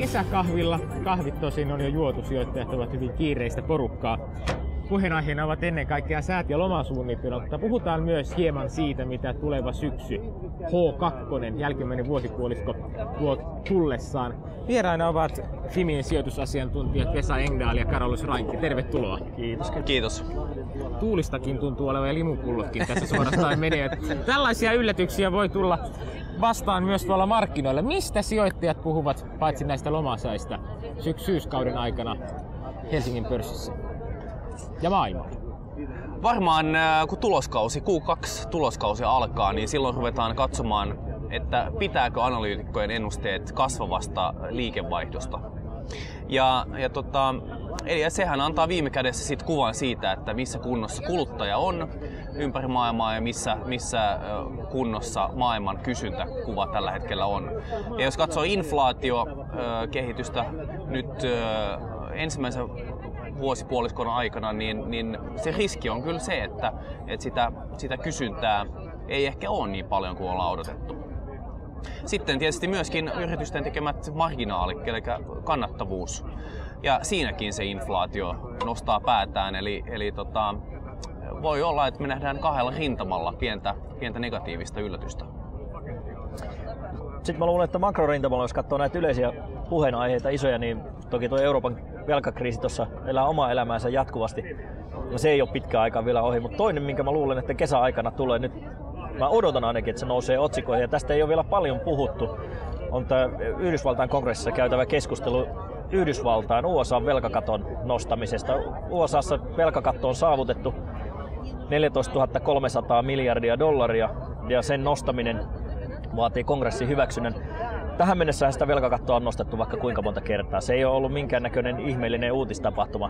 kesäkahvilla. Kahvit tosin on jo juotu, sijoittajat ovat hyvin kiireistä porukkaa. Puheenaiheena ovat ennen kaikkea säät ja lomasuunnittelu, mutta puhutaan myös hieman siitä, mitä tuleva syksy H2, jälkimmäinen vuosipuolisko, tuo tullessaan. Vieraina ovat Fimin sijoitusasiantuntijat Vesa Engdahl ja Carolus Rainki. Tervetuloa. Kiitos. Kiitos. Tuulistakin tuntuu olevan ja limupullotkin tässä suorastaan menee. Tällaisia yllätyksiä voi tulla vastaan myös tuolla markkinoilla. Mistä sijoittajat puhuvat paitsi näistä lomasäistä syyskauden aikana Helsingin pörssissä ja maailmalla? Varmaan kun Q2-tuloskausi alkaa, niin silloin ruvetaan katsomaan, että pitääkö analyytikkojen ennusteet kasvavasta liikevaihdosta. Eli sehän antaa viime kädessä sit kuvan siitä, että missä kunnossa kuluttaja on ympäri maailmaa ja missä kunnossa maailman kysyntäkuva tällä hetkellä on. Ja jos katsoo inflaatiokehitystä nyt ensimmäisen vuosipuoliskon aikana, niin se riski on kyllä se, että sitä kysyntää ei ehkä ole niin paljon kuin ollaan odotettu. Sitten tietysti myöskin yritysten tekemät marginaalit, eli kannattavuus. Ja siinäkin se inflaatio nostaa päätään, eli voi olla, että me nähdään kahdella rintamalla pientä negatiivista yllätystä. Sitten mä luulen, että makrorintamalla, jos katsoo näitä yleisiä puheenaiheita isoja, niin toki tuo Euroopan velkakriisi tuossa elää omaa elämäänsä jatkuvasti. No, se ei ole pitkä aika vielä ohi, mutta toinen, minkä mä luulen, että kesäaikana tulee nyt, mä odotan ainakin, että se nousee otsikoihin, ja tästä ei ole vielä paljon puhuttu, on tämä Yhdysvaltain kongressissa käytävä keskustelu Yhdysvaltain USA-velkakaton nostamisesta. USAssa velkakatto on saavutettu 14 300 miljardia dollaria, ja sen nostaminen vaatii kongressin hyväksynnän. Tähän mennessä sitä velkakattoa on nostettu vaikka kuinka monta kertaa. Se ei ole ollut minkäännäköinen ihmeellinen uutistapahtuma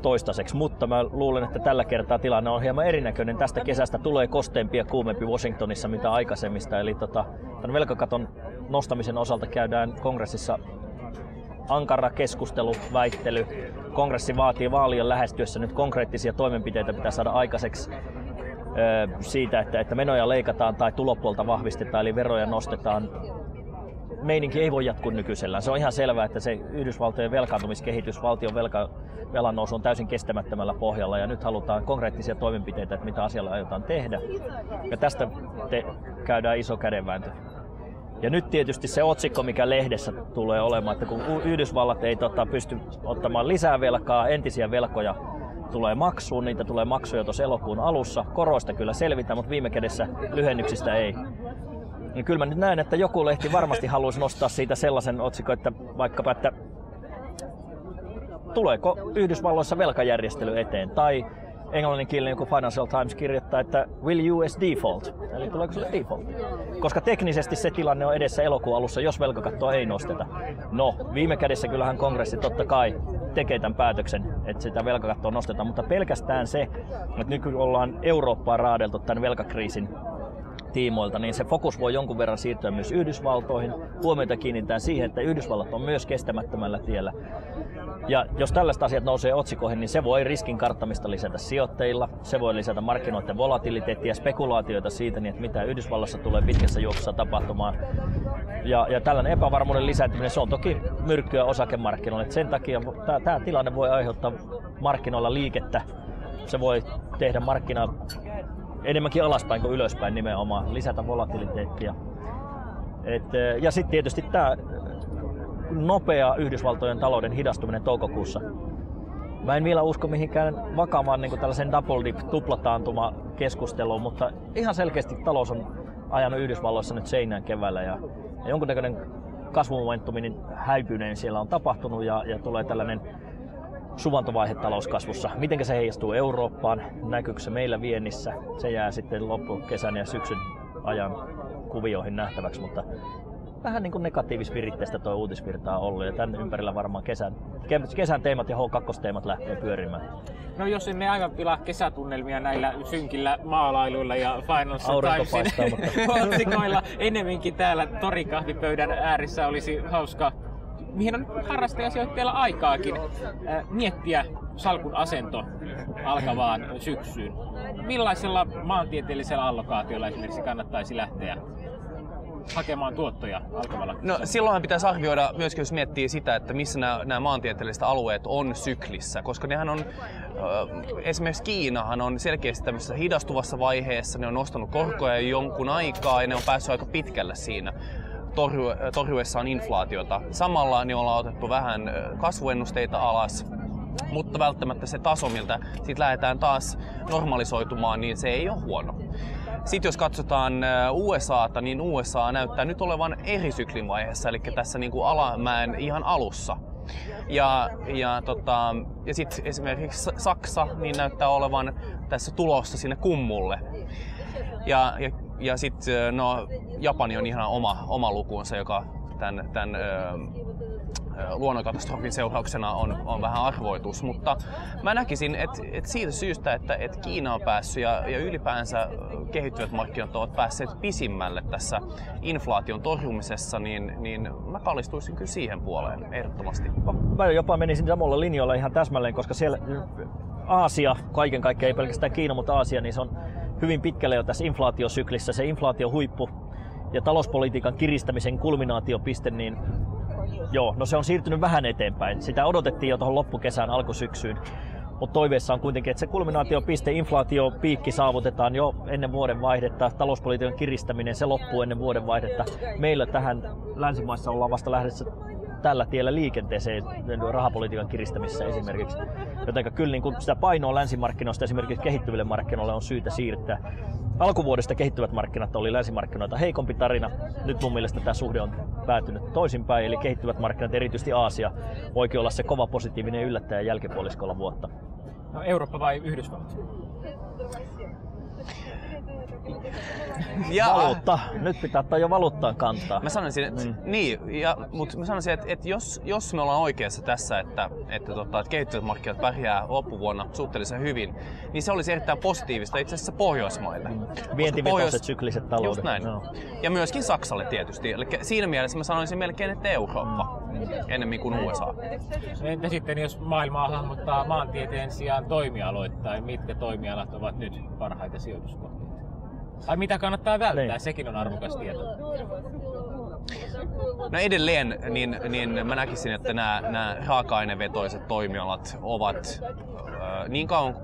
toistaiseksi, mutta mä luulen, että tällä kertaa tilanne on hieman erinäköinen. Tästä kesästä tulee kosteempi ja kuumempi Washingtonissa mitä aikaisemmista. Eli tämän velkakaton nostamisen osalta käydään kongressissa ankara keskustelu, väittely. Kongressi vaatii vaalien lähestyessä nyt konkreettisia toimenpiteitä pitää saada aikaiseksi siitä, että menoja leikataan tai tulopuolta vahvistetaan, eli veroja nostetaan. Meininki ei voi jatkua nykyisellään. Se on ihan selvää, että se Yhdysvaltojen velkaantumiskehitys, valtion velan nousu on täysin kestämättömällä pohjalla, ja nyt halutaan konkreettisia toimenpiteitä, että mitä asialla aiotaan tehdä. Ja tästä käydään iso kädenvääntö. Ja nyt tietysti se otsikko, mikä lehdessä tulee olemaan, että kun Yhdysvallat ei pysty ottamaan lisää velkaa, entisiä velkoja tulee maksuun, niitä tulee maksuja tuossa elokuun alussa. Koroista kyllä selvitään, mutta viime kädessä lyhennyksistä ei. Niin kyllä mä nyt näen, että joku lehti varmasti haluaisi nostaa siitä sellaisen otsikon, että vaikkapa, että tuleeko Yhdysvalloissa velkajärjestely eteen, tai englanninkielinen joku Financial Times kirjoittaa, että will US default, eli tuleeko sille default? Koska teknisesti se tilanne on edessä elokuun alussa, jos velkakattoa ei nosteta. No, viime kädessä kyllähän kongressi totta kai tekee tämän päätöksen, että sitä velkakattoa nostetaan, mutta pelkästään se, että nyt kun ollaan Eurooppaa raadeltu tämän velkakriisin tiimoilta, niin se fokus voi jonkun verran siirtyä myös Yhdysvaltoihin. Huomiota kiinnitetään siihen, että Yhdysvallat on myös kestämättömällä tiellä. Ja jos tällaiset asiat nousee otsikoihin, niin se voi riskin karttamista lisätä sijoittajilla, se voi lisätä markkinoiden volatiliteettia ja spekulaatioita siitä, niin että mitä Yhdysvalloissa tulee pitkässä juoksussa tapahtumaan. Ja tällainen epävarmuuden lisääntyminen, se on toki myrkkyä osakemarkkinoille. Sen takia tämä tilanne voi aiheuttaa markkinoilla liikettä. Se voi tehdä markkinaa enemmänkin alaspäin kuin ylöspäin nimenomaan, lisätä volatiliteettia. Ja sitten tietysti tämä nopea Yhdysvaltojen talouden hidastuminen toukokuussa. Mä en vielä usko mihinkään vakavaan niin tällaisen double dip, tuplataantuma keskusteluun, mutta ihan selkeästi talous on ajanut Yhdysvalloissa nyt seinään keväällä, ja jonkunnäköinen kasvumomentumi niin häipyneen siellä on tapahtunut, ja tulee tällainen suvantovaihe talouskasvussa. Mitenkä se heijastuu Eurooppaan? Näkyykö se meillä viennissä? Se jää sitten loppukesän ja syksyn ajan kuvioihin nähtäväksi, mutta vähän niin kuin negatiivisviritteistä tuo uutisvirta on ollut, ja tämän ympärillä varmaan kesän teemat ja H2-teemat lähtee pyörimään. No jos emme aivan pilaa kesätunnelmia näillä synkillä maalailuilla ja Financial Timesin otsikoilla, ennemminkin täällä torikahvipöydän ääressä olisi hauska, mihin on harrastajasijoittajalla aikaakin, miettiä salkun asento alkavaan syksyyn. Millaisella maantieteellisellä allokaatiolla esimerkiksi kannattaisi lähteä hakemaan tuottoja alkavalla? No silloinhan pitäisi arvioida myöskin, jos miettii sitä, että missä nämä maantieteelliset alueet on syklissä, koska nehän on, esimerkiksi Kiinahan on selkeästi tämmöisessä hidastuvassa vaiheessa, ne on nostanut korkoja jo jonkun aikaa ja ne on päässyt aika pitkälle siinä torjuessaan inflaatiota. Samalla ne ollaan otettu vähän kasvuennusteita alas, mutta välttämättä se taso, miltä siitä lähdetään taas normalisoitumaan, niin se ei ole huono. Sitten jos katsotaan USAta, niin USA näyttää nyt olevan eri syklin vaiheessa, eli tässä niin kuin alamäen ihan alussa. Ja sitten esimerkiksi Saksa niin näyttää olevan tässä tulossa sinne kummulle. Ja sitten Japani on ihan oma lukuunsa, joka tämän luonnonkatastrofin seurauksena on vähän arvoitus, mutta mä näkisin, että siitä syystä, että Kiina on päässyt ja ylipäänsä kehittyvät markkinat ovat päässeet pisimmälle tässä inflaation torjumisessa, niin mä kallistuisin kyllä siihen puoleen ehdottomasti. Mä jopa menisin samalla linjalla ihan täsmälleen, koska siellä Aasia, kaiken kaikkiaan ei pelkästään Kiina, mutta Aasia, niin se on hyvin pitkälle jo tässä inflaatiosyklissä. Se inflaatiohuippu ja talouspolitiikan kiristämisen kulminaatiopiste, niin joo, no se on siirtynyt vähän eteenpäin. Sitä odotettiin jo tuohon loppukesään, alkusyksyyn. Mutta toiveessa on kuitenkin, että se kulminaatiopiste, inflaatiopiikki saavutetaan jo ennen vuodenvaihdetta. Talouspolitiikan kiristäminen, se loppuu ennen vuodenvaihdetta. Meillä tähän länsimaissa ollaan vasta lähdössä tällä tiellä liikenteeseen rahapolitiikan kiristämisessä esimerkiksi. Jotenka kyllä niin kun sitä painoa länsimarkkinoista esimerkiksi kehittyville markkinoille on syytä siirtää. Alkuvuodesta kehittyvät markkinat oli länsimarkkinoita heikompi tarina. Nyt mun mielestä tämä suhde on päätynyt toisinpäin, eli kehittyvät markkinat, erityisesti Aasia, voikin olla se kova positiivinen yllättäjä jälkipuoliskolla vuotta. No, Eurooppa vai Yhdysvallat? Valuutta. Nyt pitää ottaa jo valuuttaan kantaa. Mä sanoisin, että mutta mä sanoisin, että jos me ollaan oikeassa tässä, että kehittyvät markkinat pärjää loppuvuonna suhteellisen hyvin, niin se olisi erittäin positiivista itse asiassa Pohjoismaille. Vientivetoiset sykliset taloudet. Just näin. No. Ja myöskin Saksalle tietysti. Eli siinä mielessä mä sanoisin melkein, että Eurooppa enemmän kuin USA. Entä sitten, jos maailmaa hahmottaa maantieteen sijaan toimialoittain, mitkä toimialat ovat nyt parhaita sijoituskohteita? Tai mitä kannattaa välttää, niin. Sekin on arvokas tieto. No edelleen niin mä näkisin, että nämä raaka-ainevetoiset toimialat ovat niin kauan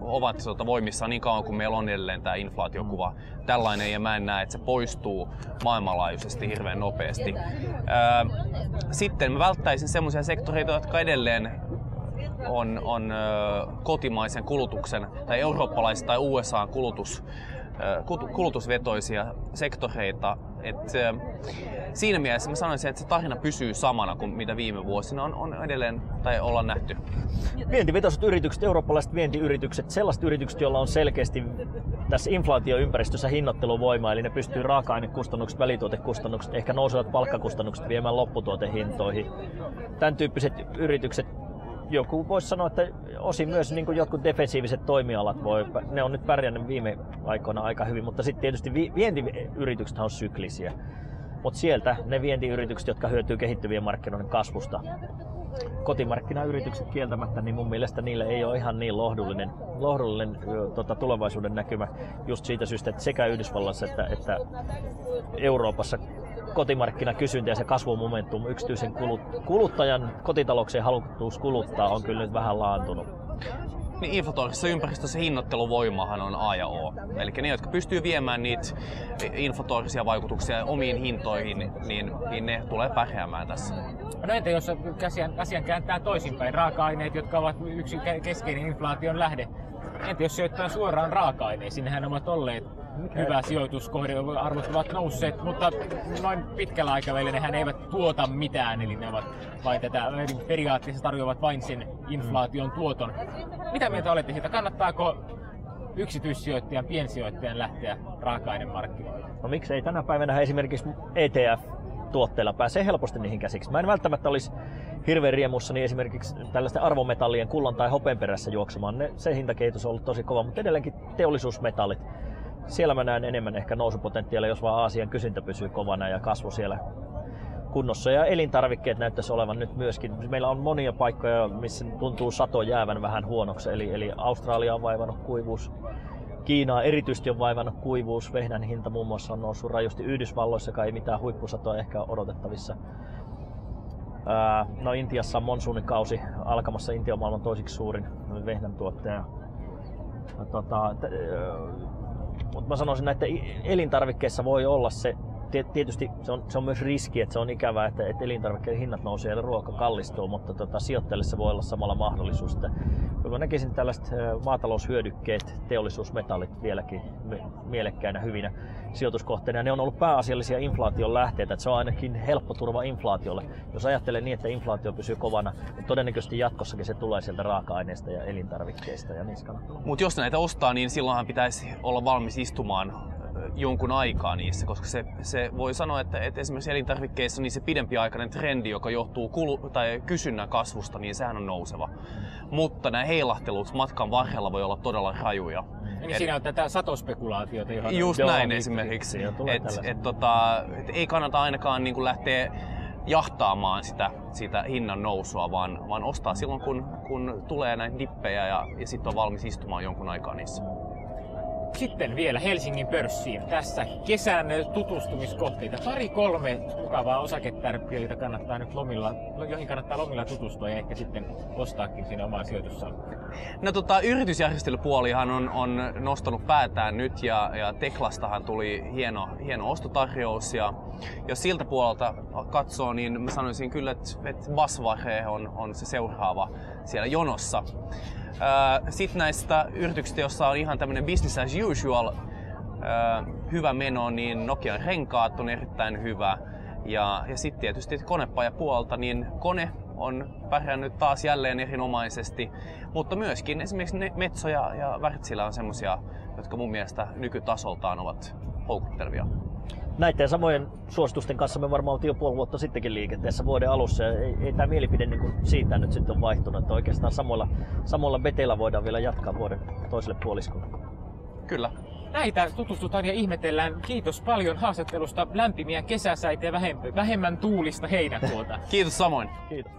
voimissaan niin kauan kuin meillä on edelleen tämä inflaatiokuva tällainen, ja mä en näe, että se poistuu maailmanlaajuisesti hirveän nopeasti. Sitten mä välttäisin semmoisia sektoreita, jotka edelleen on kotimaisen kulutuksen tai eurooppalaisen tai USA:n kulutusvetoisia sektoreita. Siinä mielessä mä sanoisin, että se tarina pysyy samana kuin mitä viime vuosina on edelleen tai ollaan nähty. Vientivetoiset yritykset, eurooppalaiset vientiyritykset, sellaiset yritykset, joilla on selkeästi tässä inflaatioympäristössä hinnoitteluvoimaa, eli ne pystyy raaka-ainekustannukset, välituotekustannukset, ehkä nousevat palkkakustannukset viemään lopputuotehintoihin. Tämän tyyppiset yritykset, joku voisi sanoa, että osin myös niin kuin jotkut defensiiviset toimialat ne on nyt pärjännyt viime aikoina aika hyvin, mutta sitten tietysti vientiyritykset on syklisiä. Mutta sieltä ne vientiyritykset, jotka hyötyy kehittyvien markkinoiden kasvusta. Kotimarkkinayritykset kieltämättä, niin mun mielestä niille ei ole ihan niin lohdullinen tulevaisuuden näkymä just siitä syystä, että sekä Yhdysvallassa että Euroopassa kotimarkkinakysyntä ja se kasvumomentum, yksityisen kuluttajan kotitalouksien halukkuus kuluttaa on kyllä nyt vähän laantunut. Niin inflatorisessa ympäristössä hinnoitteluvoimahan on A ja O. Eli ne, jotka pystyy viemään niitä inflatorisia vaikutuksia omiin hintoihin, niin ne tulee pärjäämään tässä. No entä jos asian kääntää toisinpäin, raaka-aineet, jotka ovat yksi keskeinen inflaation lähde. Entä jos sijoittaa suoraan raaka-aineisiin, nehän ovat olleet hyvä sijoituskohde, arvot ovat nousseet, mutta noin pitkällä aikavälillä nehän eivät tuota mitään, eli ne ovat vain periaatteessa tarjoavat vain sen inflaation tuoton. Mitä mieltä olette siitä? Kannattaako yksityissijoittajan, piensijoittajan lähteä raaka-ainemarkkinoille? No miksei tänä päivänä esimerkiksi ETF-tuotteilla pääsee helposti niihin käsiksi. Mä en välttämättä olisi hirveän riemussani esimerkiksi tällaisten arvometallien kullan tai hopen perässä juoksemaan. Se hintakehitys on ollut tosi kova, mutta edelleenkin teollisuusmetallit. Siellä mä näen enemmän ehkä nousupotentiaalia, jos vaan Aasian kysyntä pysyy kovana ja kasvu siellä kunnossa. Ja elintarvikkeet näyttäisi olevan nyt myöskin. Meillä on monia paikkoja, missä tuntuu sato jäävän vähän huonoksi. Eli Australia on vaivannut kuivuus. Kiinaa erityisesti on vaivannut kuivuus. Vehnän hinta muun muassa on noussut rajusti. Yhdysvalloissakaan ei mitään huippusatoa ehkä odotettavissa. No Intiassa on monsuunikausi alkamassa. Intia on maailman toisiksi suurin vehnän tuottaja. Mutta mä sanoisin, että elintarvikkeissa voi olla se, tietysti se on myös riski, että se on ikävää, että elintarvikkeiden hinnat nousee ja ruoka kallistuu, mutta sijoittajille se voi olla samalla mahdollisuus. Mä näkisin tällaiset maataloushyödykkeet, teollisuusmetallit vieläkin mielekkäinä hyvinä sijoituskohteina. Ja ne on ollut pääasiallisia inflaation lähteitä, että se on ainakin helppo turva inflaatiolle. Jos ajattelee niin, että inflaatio pysyy kovana, niin todennäköisesti jatkossakin se tulee sieltä raaka-aineista ja elintarvikkeista. Ja mutta jos näitä ostaa, niin silloinhan pitäisi olla valmis istumaan jonkun aikaa niissä, koska se voi sanoa, että esimerkiksi elintarvikkeissa niin se pidempiaikainen trendi, joka johtuu kysynnän kasvusta, niin sehän on nouseva. Mutta nämä heilahtelut matkan varrella voi olla todella rajuja. Niin siinä on tätä satospekulaatiota. Just näin esimerkiksi. Ei kannata ainakaan niin kuin lähteä jahtaamaan sitä hinnan nousua, vaan ostaa silloin, kun tulee näitä dippejä ja sitten on valmis istumaan jonkun aikaa niissä. Sitten vielä Helsingin pörssiin. Tässä kesän tutustumiskohteita. 2-3 mukavaa osaketärppiöitä kannattaa nyt joihin kannattaa lomilla tutustua ja ehkä sitten ostaakin sinne omaa sijoitussalkkuun. No yritysjärjestelypuolihan on nostanut päätään nyt ja Teklastahan tuli hieno ostotarjous. Ja jos siltä puolelta katsoo, niin mä sanoisin kyllä, että Basware on se seuraava siellä jonossa. Sitten näistä yrityksistä, joissa on ihan tämmöinen business as usual hyvä meno, niin Nokian renkaat on erittäin hyvä. Ja sitten tietysti konepajapuolta, niin Kone on pärjännyt taas jälleen erinomaisesti. Mutta myöskin esimerkiksi Metso ja Wärtsilä on semmosia, jotka mun mielestä nykytasoltaan ovat houkuttelevia. Näiden samojen suositusten kanssa me varmaan oltiin jo puoli vuotta sittenkin liikenteessä vuoden alussa. Ei tämä mielipide niin siitä nyt sitten on vaihtunut. Että oikeastaan samoilla beteillä voidaan vielä jatkaa vuoden toiselle puoliskolle. Kyllä. Näitä tutustutaan ja ihmetellään. Kiitos paljon haastattelusta. Lämpimiä kesäsäitä ja vähemmän tuulista heinäkuuta. Kiitos samoin. Kiitos.